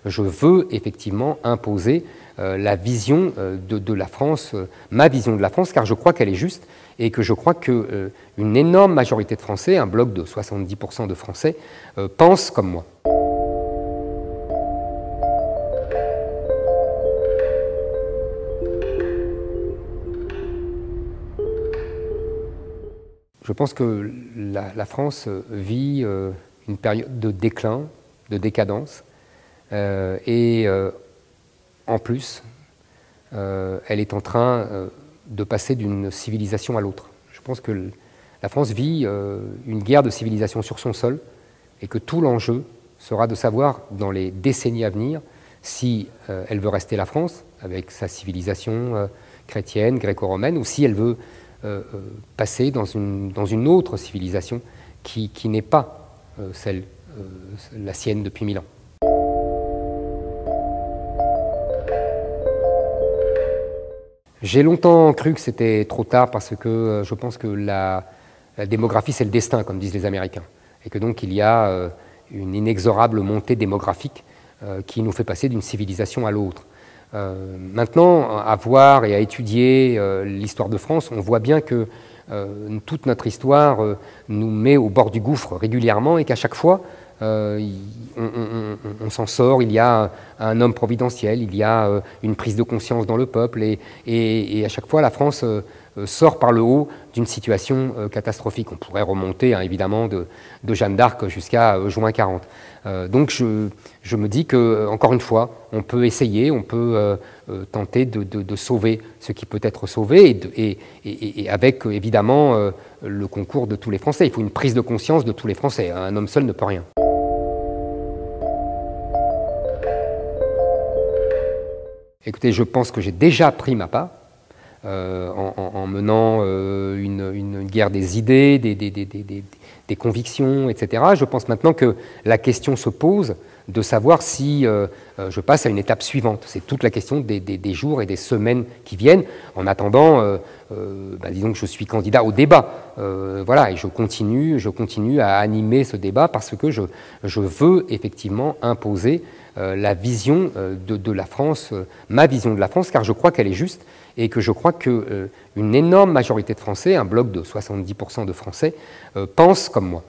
je veux effectivement imposer la vision de la France, ma vision de la France, car je crois qu'elle est juste et que je crois qu'une énorme majorité de Français, un bloc de 70% de Français, pensent comme moi. Je pense que la France vit une période de déclin, de décadence, et en plus, elle est en train de passer d'une civilisation à l'autre. Je pense que la France vit une guerre de civilisation sur son sol, et que tout l'enjeu sera de savoir, dans les décennies à venir, si elle veut rester la France, avec sa civilisation chrétienne, gréco-romaine, ou si elle veut passer dans une autre civilisation qui n'est pas la sienne depuis 1000 ans. J'ai longtemps cru que c'était trop tard parce que je pense que la démographie c'est le destin, comme disent les Américains, et que donc il y a une inexorable montée démographique qui nous fait passer d'une civilisation à l'autre. Maintenant, à voir et à étudier l'histoire de France, on voit bien que toute notre histoire nous met au bord du gouffre régulièrement et qu'à chaque fois, on s'en sort, il y a un homme providentiel, il y a une prise de conscience dans le peuple et à chaque fois la France sort par le haut d'une situation catastrophique. On pourrait remonter évidemment de Jeanne d'Arc jusqu'à juin 40. Donc je me dis que, encore une fois, on peut essayer, on peut tenter de sauver ce qui peut être sauvé et avec évidemment le concours de tous les Français. Il faut une prise de conscience de tous les Français. Un homme seul ne peut rien. Écoutez, je pense que j'ai déjà pris ma part en menant une guerre des idées, des convictions, etc. Je pense maintenant que la question se pose de savoir si je passe à une étape suivante. C'est toute la question des jours et des semaines qui viennent. En attendant, disons que je suis candidat au débat. Voilà, et je continue à animer ce débat parce que je veux effectivement imposer la vision de la France, ma vision de la France, car je crois qu'elle est juste et que je crois qu'une énorme majorité de Français, un bloc de 70% de Français, pensent comme moi.